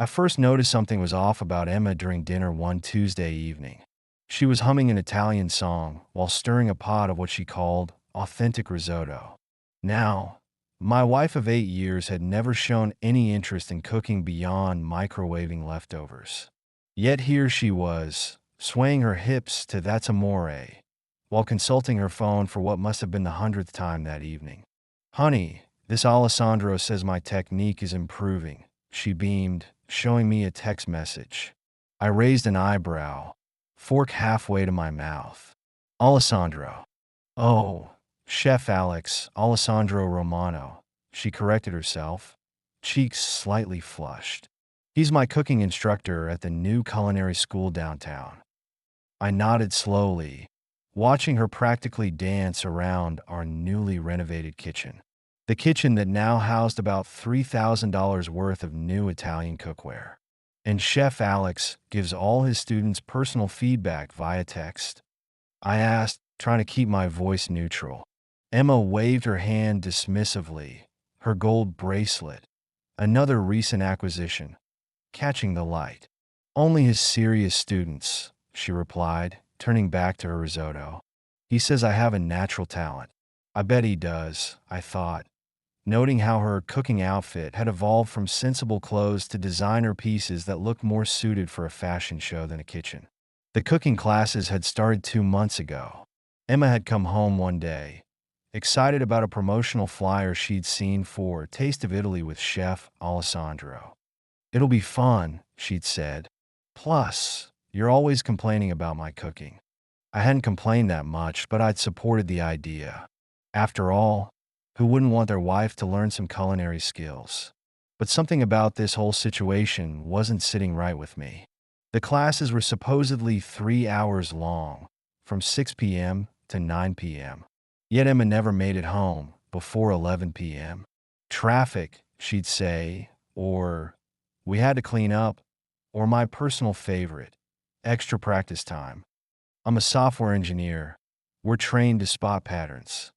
I first noticed something was off about Emma during dinner one Tuesday evening. She was humming an Italian song while stirring a pot of what she called authentic risotto. Now, my wife of 8 years had never shown any interest in cooking beyond microwaving leftovers. Yet here she was, swaying her hips to That's Amore, while consulting her phone for what must have been the 100th time that evening. Honey, this Alessandro says my technique is improving, she beamed, showing me a text message. I raised an eyebrow, fork halfway to my mouth. Alessandro. Oh, Chef Alex, Alessandro Romano, she corrected herself, cheeks slightly flushed. He's my cooking instructor at the new culinary school downtown. I nodded slowly, watching her practically dance around our newly renovated kitchen. The kitchen that now housed about $3,000 worth of new Italian cookware. And Chef Alex gives all his students personal feedback via text. I asked, trying to keep my voice neutral. Emma waved her hand dismissively, her gold bracelet, another recent acquisition, catching the light. Only his serious students, she replied, turning back to her risotto. He says I have a natural talent. I bet he does, I thought, noting how her cooking outfit had evolved from sensible clothes to designer pieces that looked more suited for a fashion show than a kitchen. The cooking classes had started 2 months ago. Emma had come home one day, excited about a promotional flyer she'd seen for Taste of Italy with Chef Alessandro. It'll be fun, she'd said. Plus, you're always complaining about my cooking. I hadn't complained that much, but I'd supported the idea. After all, who wouldn't want their wife to learn some culinary skills? But something about this whole situation wasn't sitting right with me. The classes were supposedly 3 hours long, from 6 p.m. to 9 p.m. Yet Emma never made it home before 11 p.m. Traffic, she'd say, or we had to clean up, or my personal favorite, extra practice time. I'm a software engineer. We're trained to spot patterns.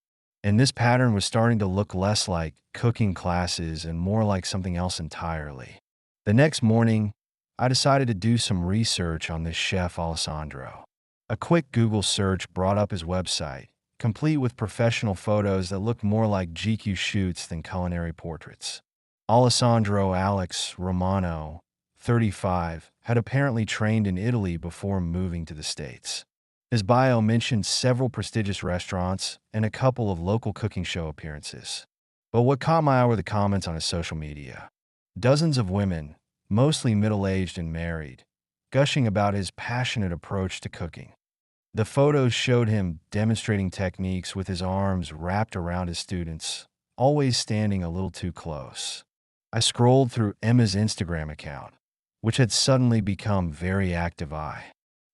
And this pattern was starting to look less like cooking classes and more like something else entirely. The next morning, I decided to do some research on this Chef Alessandro. A quick Google search brought up his website, complete with professional photos that looked more like GQ shoots than culinary portraits. Alessandro Alex Romano, 35, had apparently trained in Italy before moving to the States. His bio mentioned several prestigious restaurants and a couple of local cooking show appearances. But what caught my eye were the comments on his social media. Dozens of women, mostly middle-aged and married, gushing about his passionate approach to cooking. The photos showed him demonstrating techniques with his arms wrapped around his students, always standing a little too close. I scrolled through Emma's Instagram account, which had suddenly become very active.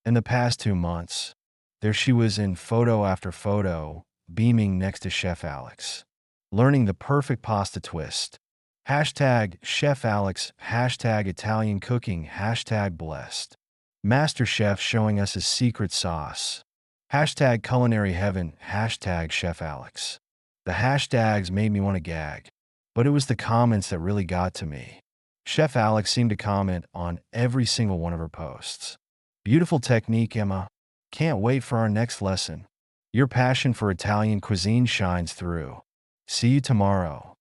In the past 2 months, there she was in photo after photo, beaming next to Chef Alex, learning the perfect pasta twist. Hashtag Chef Alex, hashtag Italian cooking, hashtag blessed. Master Chef showing us his secret sauce. Hashtag culinary heaven, hashtag Chef Alex. The hashtags made me want to gag, but it was the comments that really got to me. Chef Alex seemed to comment on every single one of her posts. Beautiful technique, Emma. Can't wait for our next lesson. Your passion for Italian cuisine shines through. See you tomorrow.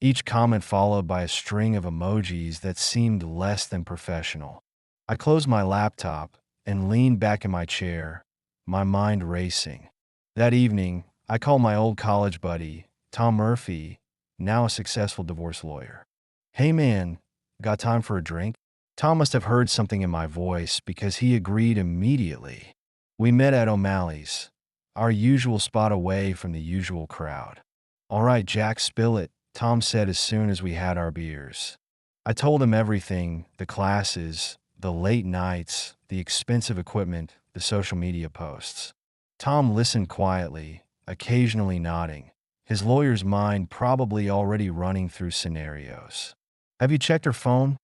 Each comment followed by a string of emojis that seemed less than professional. I closed my laptop and leaned back in my chair, my mind racing. That evening, I called my old college buddy, Tom Murphy, now a successful divorce lawyer. Hey man, got time for a drink? Tom must have heard something in my voice because he agreed immediately. We met at O'Malley's, our usual spot away from the usual crowd. All right, Jack, spill it, Tom said as soon as we had our beers. I told him everything, the classes, the late nights, the expensive equipment, the social media posts. Tom listened quietly, occasionally nodding, his lawyer's mind probably already running through scenarios. Have you checked her phone?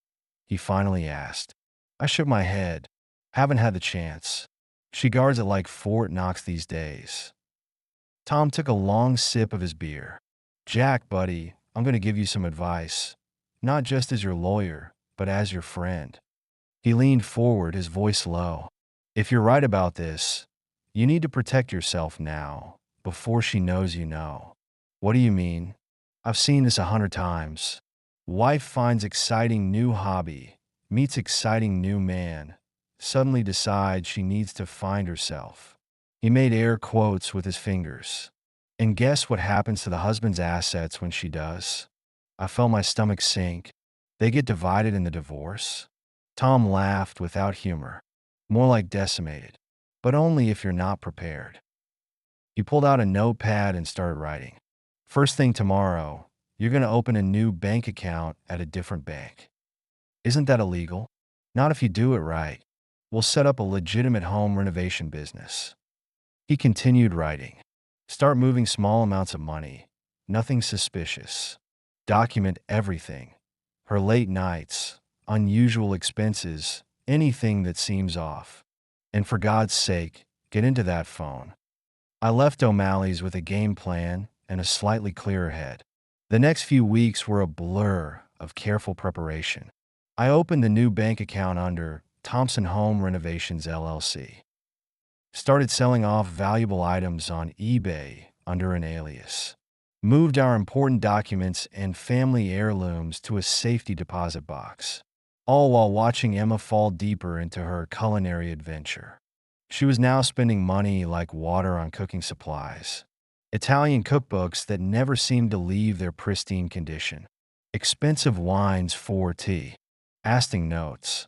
He finally asked. I shook my head. Haven't had the chance. She guards it like Fort Knox these days. Tom took a long sip of his beer. Jack, buddy, I'm going to give you some advice. Not just as your lawyer, but as your friend. He leaned forward, his voice low. If you're right about this, you need to protect yourself now, before she knows you know. What do you mean? I've seen this 100 times. Wife finds exciting new hobby, meets exciting new man, suddenly decides she needs to find herself. He made air quotes with his fingers. And guess what happens to the husband's assets when she does? I felt my stomach sink. They get divided in the divorce? Tom laughed without humor. More like decimated. But only if you're not prepared. He pulled out a notepad and started writing. First thing tomorrow, you're going to open a new bank account at a different bank. Isn't that illegal? Not if you do it right. We'll set up a legitimate home renovation business. He continued writing. Start moving small amounts of money. Nothing suspicious. Document everything. Her late nights, unusual expenses, anything that seems off. And for God's sake, get into that phone. I left O'Malley's with a game plan and a slightly clearer head. The next few weeks were a blur of careful preparation. I opened the new bank account under Thompson Home Renovations LLC. Started selling off valuable items on eBay under an alias. Moved our important documents and family heirlooms to a safety deposit box, all while watching Emma fall deeper into her culinary adventure. She was now spending money like water on cooking supplies. Italian cookbooks that never seemed to leave their pristine condition. Expensive wines for tea. Aston notes.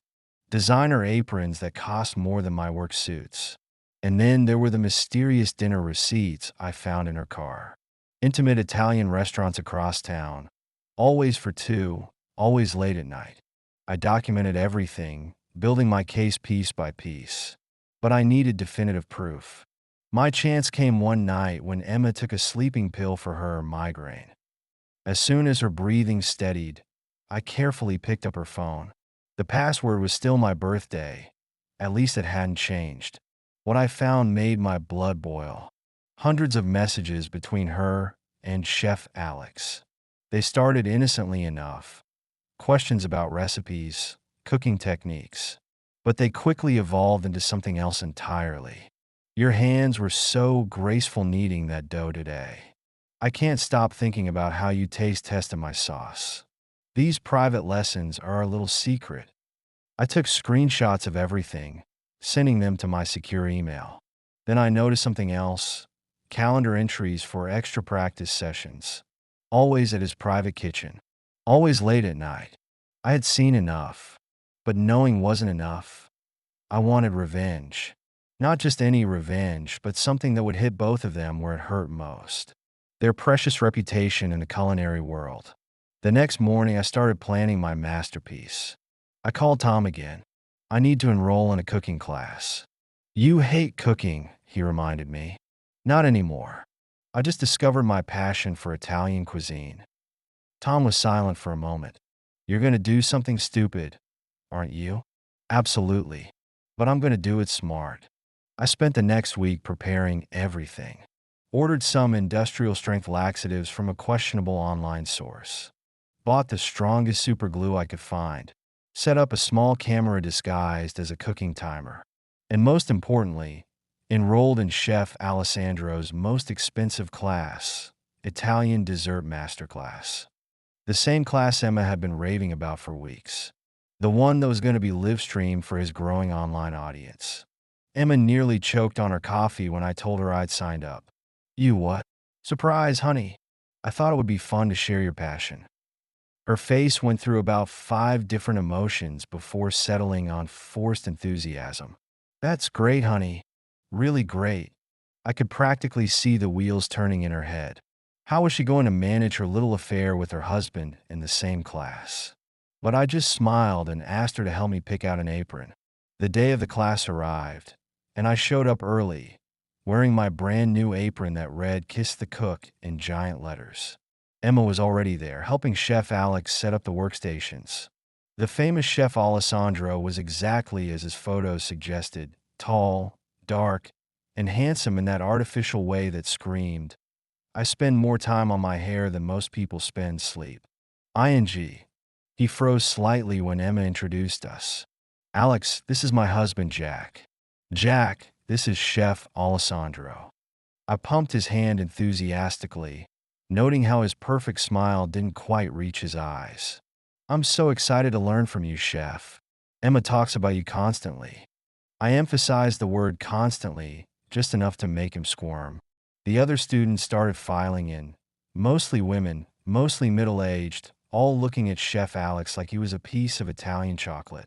Designer aprons that cost more than my work suits. And then there were the mysterious dinner receipts I found in her car. Intimate Italian restaurants across town. Always for two, always late at night. I documented everything, building my case piece by piece. But I needed definitive proof. My chance came one night when Emma took a sleeping pill for her migraine. As soon as her breathing steadied, I carefully picked up her phone. The password was still my birthday. At least it hadn't changed. What I found made my blood boil. Hundreds of messages between her and Chef Alex. They started innocently enough. Questions about recipes, cooking techniques. But they quickly evolved into something else entirely. Your hands were so graceful kneading that dough today. I can't stop thinking about how you taste tested my sauce. These private lessons are our little secret. I took screenshots of everything, sending them to my secure email. Then I noticed something else. Calendar entries for extra practice sessions. Always at his private kitchen. Always late at night. I had seen enough. But knowing wasn't enough. I wanted revenge. Not just any revenge, but something that would hit both of them where it hurt most. Their precious reputation in the culinary world. The next morning, I started planning my masterpiece. I called Tom again. I need to enroll in a cooking class. You hate cooking, he reminded me. Not anymore. I just discovered my passion for Italian cuisine. Tom was silent for a moment. You're going to do something stupid, aren't you? Absolutely. But I'm going to do it smart. I spent the next week preparing everything. Ordered some industrial-strength laxatives from a questionable online source. Bought the strongest super glue I could find. Set up a small camera disguised as a cooking timer. And most importantly, enrolled in Chef Alessandro's most expensive class, Italian Dessert Masterclass. The same class Emma had been raving about for weeks. The one that was going to be live-streamed for his growing online audience. Emma nearly choked on her coffee when I told her I'd signed up. You what? Surprise, honey. I thought it would be fun to share your passion. Her face went through about 5 different emotions before settling on forced enthusiasm. That's great, honey. Really great. I could practically see the wheels turning in her head. How was she going to manage her little affair with her husband in the same class? But I just smiled and asked her to help me pick out an apron. The day of the class arrived, and I showed up early, wearing my brand new apron that read "Kiss the Cook" in giant letters. Emma was already there, helping Chef Alex set up the workstations. The famous Chef Alessandro was exactly as his photos suggested, tall, dark, and handsome in that artificial way that screamed, I spend more time on my hair than most people spend sleep. ING. He froze slightly when Emma introduced us. Alex, this is my husband, Jack. Jack, this is Chef Alessandro. I pumped his hand enthusiastically, noting how his perfect smile didn't quite reach his eyes. I'm so excited to learn from you, Chef. Emma talks about you constantly. I emphasized the word constantly, just enough to make him squirm. The other students started filing in, mostly women, mostly middle-aged, all looking at Chef Alex like he was a piece of Italian chocolate.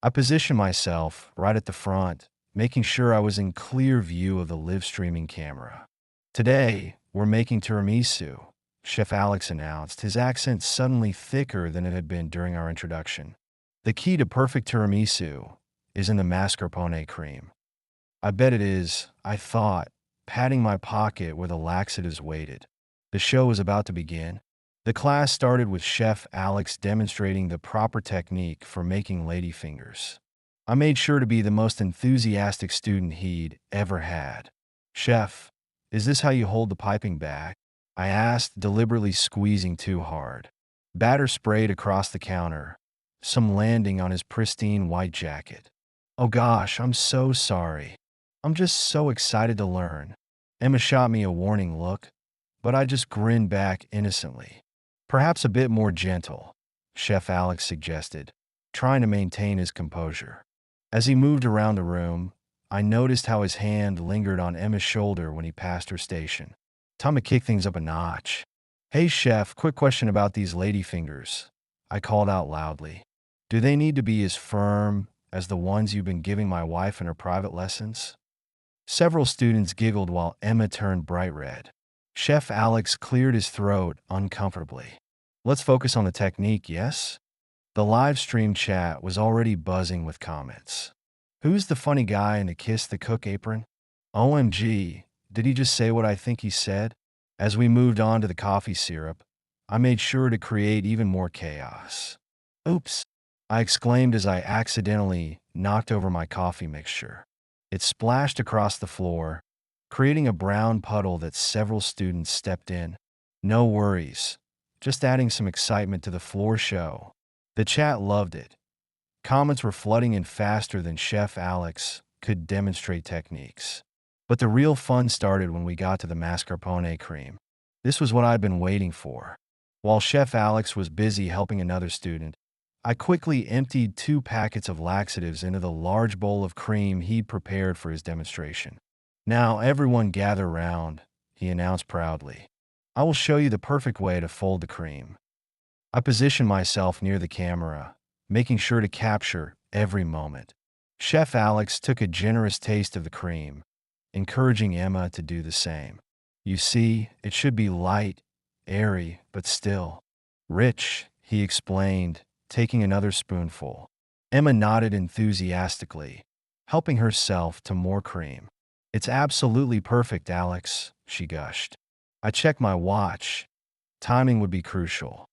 I positioned myself right at the front, making sure I was in clear view of the live streaming camera. Today, we're making tiramisu, Chef Alex announced, his accent suddenly thicker than it had been during our introduction. The key to perfect tiramisu is in the mascarpone cream. I bet it is, I thought, patting my pocket where the laxatives waited. The show was about to begin. The class started with Chef Alex demonstrating the proper technique for making ladyfingers. I made sure to be the most enthusiastic student he'd ever had. Chef, is this how you hold the piping bag? I asked, deliberately squeezing too hard. Batter sprayed across the counter, some landing on his pristine white jacket. Oh gosh, I'm so sorry. I'm just so excited to learn. Emma shot me a warning look, but I just grinned back innocently. Perhaps a bit more gentle, Chef Alex suggested, trying to maintain his composure. As he moved around the room, I noticed how his hand lingered on Emma's shoulder when he passed her station. Time to kick things up a notch. Hey, Chef, quick question about these ladyfingers. I called out loudly. Do they need to be as firm as the ones you've been giving my wife in her private lessons? Several students giggled while Emma turned bright red. Chef Alex cleared his throat uncomfortably. Let's focus on the technique, yes? The live stream chat was already buzzing with comments. Who's the funny guy in the Kiss the Cook apron? OMG, did he just say what I think he said? As we moved on to the coffee syrup, I made sure to create even more chaos. Oops, I exclaimed as I accidentally knocked over my coffee mixture. It splashed across the floor, creating a brown puddle that several students stepped in. No worries, just adding some excitement to the floor show. The chat loved it. Comments were flooding in faster than Chef Alex could demonstrate techniques. But the real fun started when we got to the mascarpone cream. This was what I'd been waiting for. While Chef Alex was busy helping another student, I quickly emptied 2 packets of laxatives into the large bowl of cream he'd prepared for his demonstration. Now everyone gather round, he announced proudly. I will show you the perfect way to fold the cream. I positioned myself near the camera, making sure to capture every moment. Chef Alex took a generous taste of the cream, encouraging Emma to do the same. You see, it should be light, airy, but still rich, he explained, taking another spoonful. Emma nodded enthusiastically, helping herself to more cream. It's absolutely perfect, Alex, she gushed. I checked my watch. Timing would be crucial.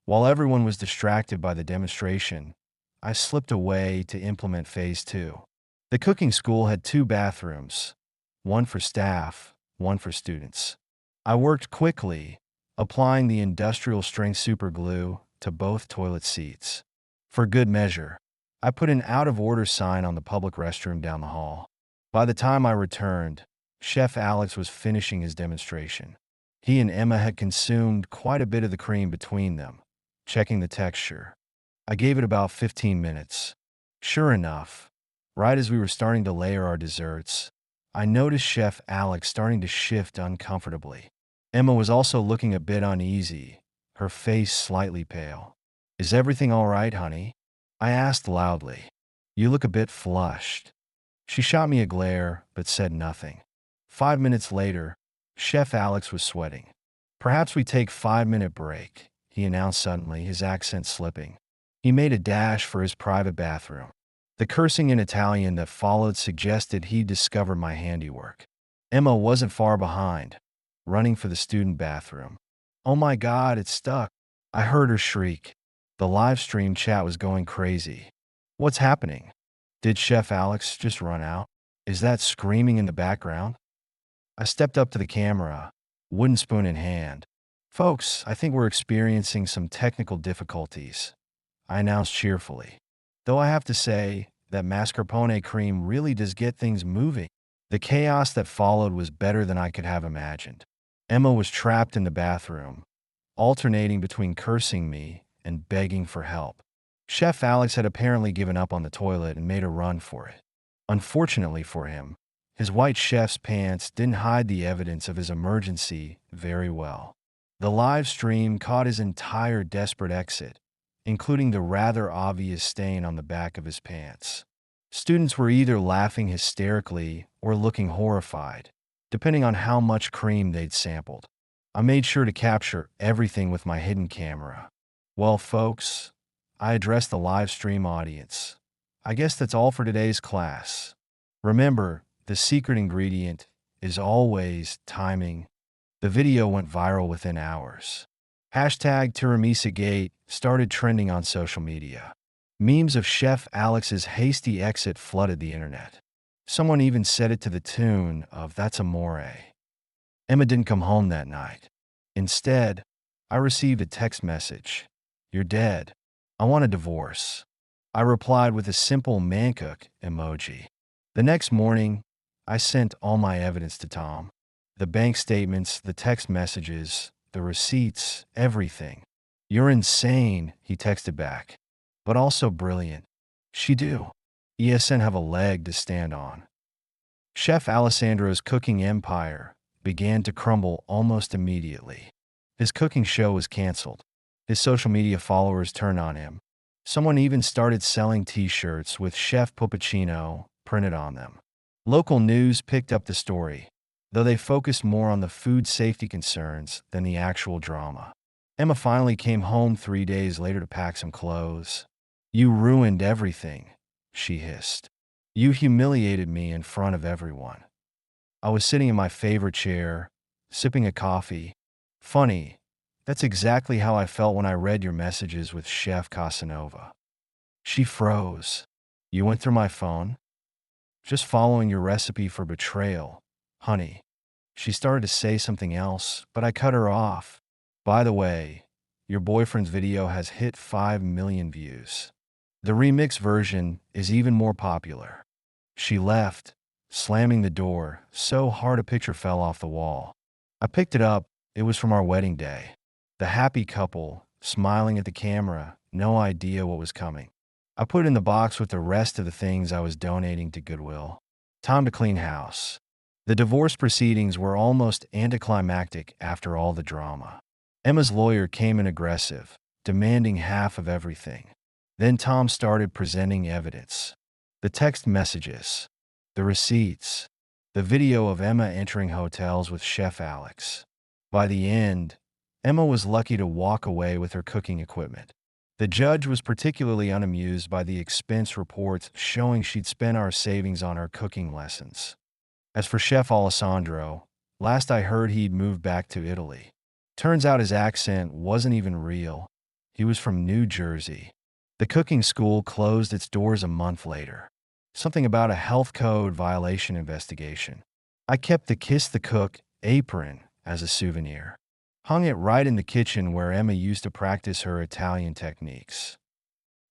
While everyone was distracted by the demonstration, I slipped away to implement phase 2. The cooking school had 2 bathrooms, one for staff, one for students. I worked quickly, applying the industrial strength super glue to both toilet seats. For good measure, I put an out-of-order sign on the public restroom down the hall. By the time I returned, Chef Alex was finishing his demonstration. He and Emma had consumed quite a bit of the cream between them, checking the texture. I gave it about 15 minutes. Sure enough, right as we were starting to layer our desserts, I noticed Chef Alex starting to shift uncomfortably. Emma was also looking a bit uneasy, her face slightly pale. Is everything all right, honey? I asked loudly. You look a bit flushed. She shot me a glare, but said nothing. 5 minutes later, Chef Alex was sweating. Perhaps we take 5-minute break, he announced suddenly, his accent slipping. He made a dash for his private bathroom. The cursing in Italian that followed suggested he'd discovered my handiwork. Emma wasn't far behind, running for the student bathroom. Oh my God, it's stuck. I heard her shriek. The live stream chat was going crazy. What's happening? Did Chef Alex just run out? Is that screaming in the background? I stepped up to the camera, wooden spoon in hand. Folks, I think we're experiencing some technical difficulties. I announced cheerfully. Though I have to say that mascarpone cream really does get things moving. The chaos that followed was better than I could have imagined. Emma was trapped in the bathroom, alternating between cursing me and begging for help. Chef Alex had apparently given up on the toilet and made a run for it. Unfortunately for him, his white chef's pants didn't hide the evidence of his emergency very well. The live stream caught his entire desperate exit, including the rather obvious stain on the back of his pants. Students were either laughing hysterically or looking horrified, depending on how much cream they'd sampled. I made sure to capture everything with my hidden camera. Well, folks, I addressed the live stream audience. I guess that's all for today's class. Remember, the secret ingredient is always timing. The video went viral within hours. Hashtag TiramisuGate started trending on social media. Memes of Chef Alex's hasty exit flooded the internet. Someone even said it to the tune of "That's Amore." Emma didn't come home that night. Instead, I received a text message. "You're dead. I want a divorce." I replied with a simple mancook emoji. The next morning, I sent all my evidence to Tom. The bank statements, the text messages, the receipts, everything. "You're insane," he texted back. "But also brilliant. She do. ESN have a leg to stand on." Chef Alessandro's cooking empire began to crumble almost immediately. His cooking show was canceled. His social media followers turned on him. Someone even started selling t-shirts with Chef Puppuccino printed on them. Local news picked up the story, though they focused more on the food safety concerns than the actual drama. Emma finally came home 3 days later to pack some clothes. "You ruined everything," she hissed. "You humiliated me in front of everyone." I was sitting in my favorite chair, sipping a coffee. "Funny, that's exactly how I felt when I read your messages with Chef Casanova." She froze. "You went through my phone?" "Just following your recipe for betrayal, honey." She started to say something else, but I cut her off. "By the way, your boyfriend's video has hit 5 million views. The remix version is even more popular." She left, slamming the door so hard a picture fell off the wall. I picked it up. It was from our wedding day. The happy couple, smiling at the camera, no idea what was coming. I put it in the box with the rest of the things I was donating to Goodwill. Time to clean house. The divorce proceedings were almost anticlimactic after all the drama. Emma's lawyer came in aggressive, demanding half of everything. Then Tom started presenting evidence. The text messages, the receipts, the video of Emma entering hotels with Chef Alex. By the end, Emma was lucky to walk away with her cooking equipment. The judge was particularly unamused by the expense reports showing she'd spent our savings on her cooking lessons. As for Chef Alessandro, last I heard he'd moved back to Italy. Turns out his accent wasn't even real. He was from New Jersey. The cooking school closed its doors a month later. Something about a health code violation investigation. I kept the Kiss the Cook apron as a souvenir. Hung it right in the kitchen where Emma used to practice her Italian techniques.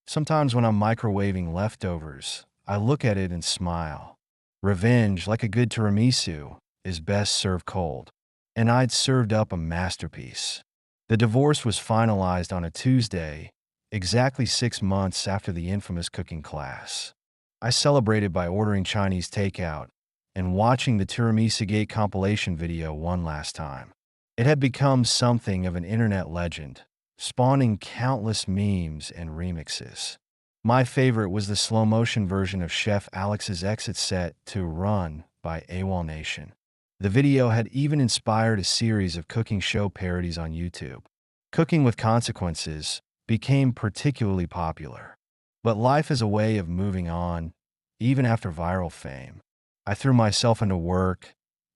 Sometimes when I'm microwaving leftovers, I look at it and smile. Revenge, like a good tiramisu, is best served cold. And I'd served up a masterpiece. The divorce was finalized on a Tuesday, exactly 6 months after the infamous cooking class. I celebrated by ordering Chinese takeout and watching the TiramisuGate compilation video one last time. It had become something of an internet legend, spawning countless memes and remixes. My favorite was the slow-motion version of Chef Alex's exit set to Run by AWOL Nation. The video had even inspired a series of cooking show parodies on YouTube. Cooking with Consequences became particularly popular. But life is a way of moving on, even after viral fame. I threw myself into work,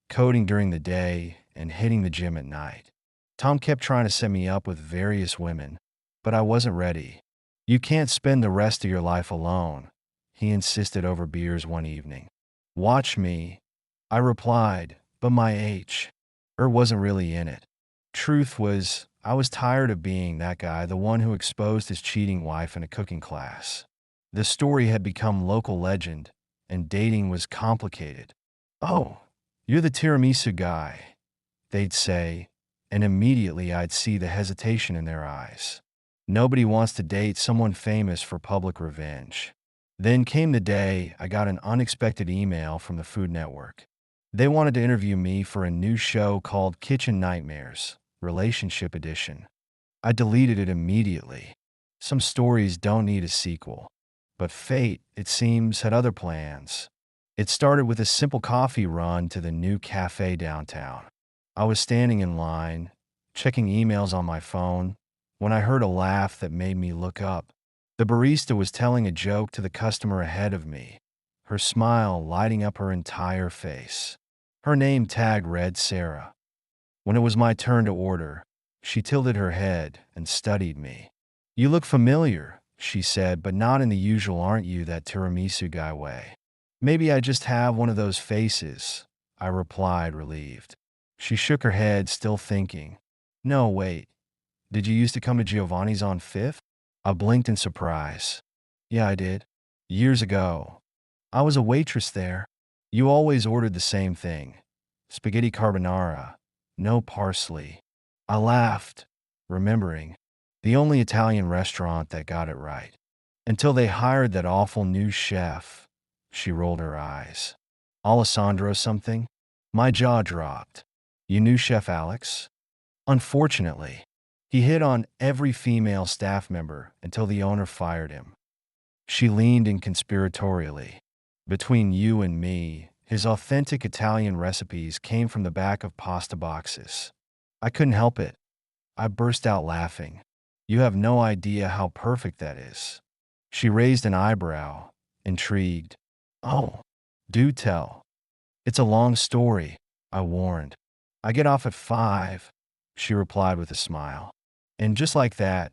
coding during the day, and hitting the gym at night. Tom kept trying to set me up with various women, but I wasn't ready. "You can't spend the rest of your life alone," he insisted over beers one evening. "Watch me," I replied, but my wasn't really in it. Truth was, I was tired of being that guy, the one who exposed his cheating wife in a cooking class. The story had become local legend, and dating was complicated. "Oh, you're the tiramisu guy," they'd say, and immediately I'd see the hesitation in their eyes. Nobody wants to date someone famous for public revenge. Then came the day I got an unexpected email from the Food Network. They wanted to interview me for a new show called Kitchen Nightmares, Relationship Edition. I deleted it immediately. Some stories don't need a sequel. But fate, it seems, had other plans. It started with a simple coffee run to the new cafe downtown. I was standing in line, checking emails on my phone, when I heard a laugh that made me look up. The barista was telling a joke to the customer ahead of me, her smile lighting up her entire face. Her name tag read Sarah. When it was my turn to order, she tilted her head and studied me. "You look familiar," she said, "but not in the usual aren't you that tiramisu guy way." "Maybe I just have one of those faces," I replied, relieved. She shook her head, still thinking. "No, wait. Did you used to come to Giovanni's on Fifth?" I blinked in surprise. "Yeah, I did. Years ago. I was a waitress there. You always ordered the same thing. Spaghetti carbonara. No parsley." I laughed, remembering. The only Italian restaurant that got it right. "Until they hired that awful new chef." She rolled her eyes. "Alessandro something?" My jaw dropped. "You knew Chef Alex?" "Unfortunately. He hit on every female staff member until the owner fired him." She leaned in conspiratorially. "Between you and me, his authentic Italian recipes came from the back of pasta boxes." I couldn't help it. I burst out laughing. "You have no idea how perfect that is." She raised an eyebrow, intrigued. "Oh, do tell." "It's a long story," I warned. "I get off at 5, she replied with a smile. And just like that,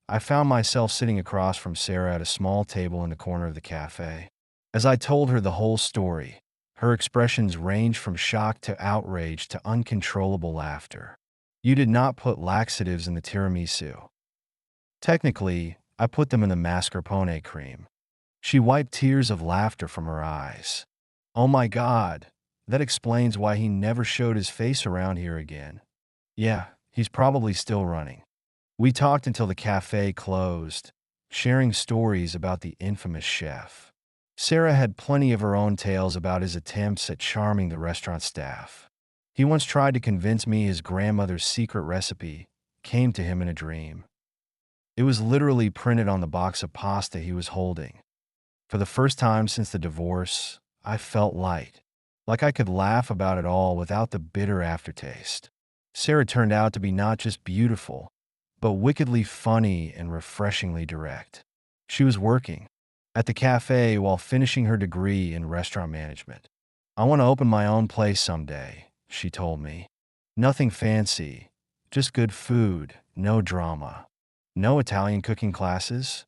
I found myself sitting across from Sarah at a small table in the corner of the cafe. As I told her the whole story, her expressions ranged from shock to outrage to uncontrollable laughter. "You did not put laxatives in the tiramisu." "Technically, I put them in the mascarpone cream." She wiped tears of laughter from her eyes. "Oh my God, that explains why he never showed his face around here again." "Yeah, he's probably still running." We talked until the cafe closed, sharing stories about the infamous chef. Sarah had plenty of her own tales about his attempts at charming the restaurant staff. He once tried to convince me his grandmother's secret recipe came to him in a dream. It was literally printed on the box of pasta he was holding. For the first time since the divorce, I felt light, like I could laugh about it all without the bitter aftertaste. Sarah turned out to be not just beautiful, but wickedly funny and refreshingly direct. She was working at the cafe while finishing her degree in restaurant management. "I want to open my own place someday," she told me. "Nothing fancy, just good food, no drama." "No Italian cooking classes?"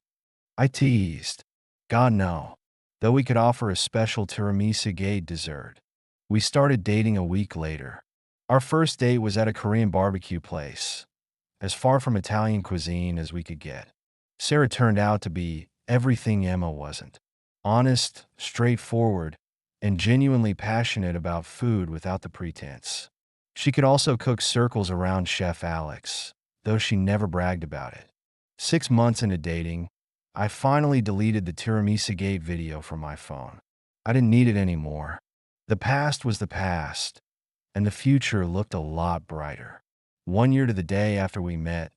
I teased. "God, no. Though we could offer a special tiramisu gate dessert." We started dating a week later. Our first date was at a Korean barbecue place, as far from Italian cuisine as we could get. Sarah turned out to be everything Emma wasn't. Honest, straightforward, and genuinely passionate about food without the pretense. She could also cook circles around Chef Alex, though she never bragged about it. 6 months into dating, I finally deleted the Tiramisu Gate video from my phone. I didn't need it anymore. The past was the past, and the future looked a lot brighter. 1 year to the day after we met,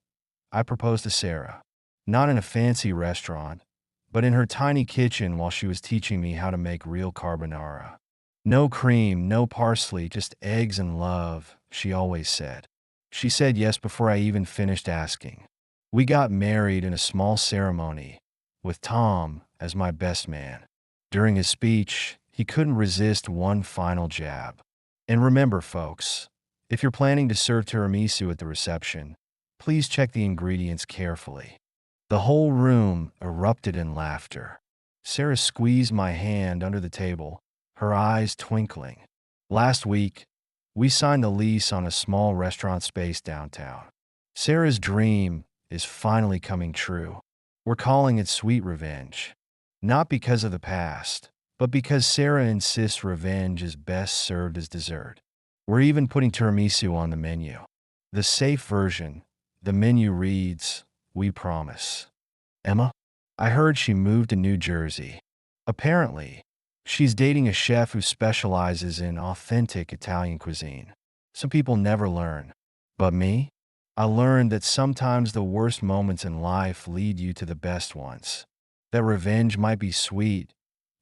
I proposed to Sarah. Not in a fancy restaurant, but in her tiny kitchen while she was teaching me how to make real carbonara. "No cream, no parsley, just eggs and love," she always said. She said yes before I even finished asking. We got married in a small ceremony, with Tom as my best man. During his speech, he couldn't resist one final jab. "And remember, folks, if you're planning to serve tiramisu at the reception, please check the ingredients carefully." The whole room erupted in laughter. Sarah squeezed my hand under the table, her eyes twinkling. Last week, we signed the lease on a small restaurant space downtown. Sarah's dream is finally coming true. We're calling it Sweet Revenge. Not because of the past, but because Sarah insists revenge is best served as dessert. We're even putting tiramisu on the menu. The safe version, the menu reads, "We promise." Emma? I heard she moved to New Jersey. Apparently, she's dating a chef who specializes in authentic Italian cuisine. Some people never learn. But me? I learned that sometimes the worst moments in life lead you to the best ones. That revenge might be sweet,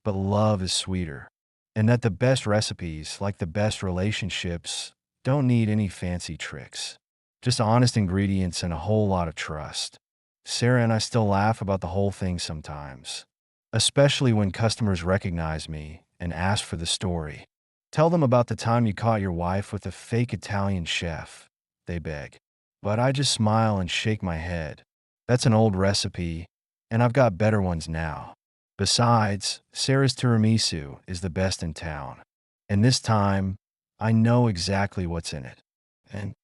but love is sweeter. And that the best recipes, like the best relationships, don't need any fancy tricks. Just honest ingredients and a whole lot of trust. Sarah and I still laugh about the whole thing sometimes, especially when customers recognize me and ask for the story. Tell them about the time you caught your wife with a fake Italian chef, they beg. But I just smile and shake my head. That's an old recipe, and I've got better ones now. Besides, Sarah's tiramisu is the best in town. And this time, I know exactly what's in it. And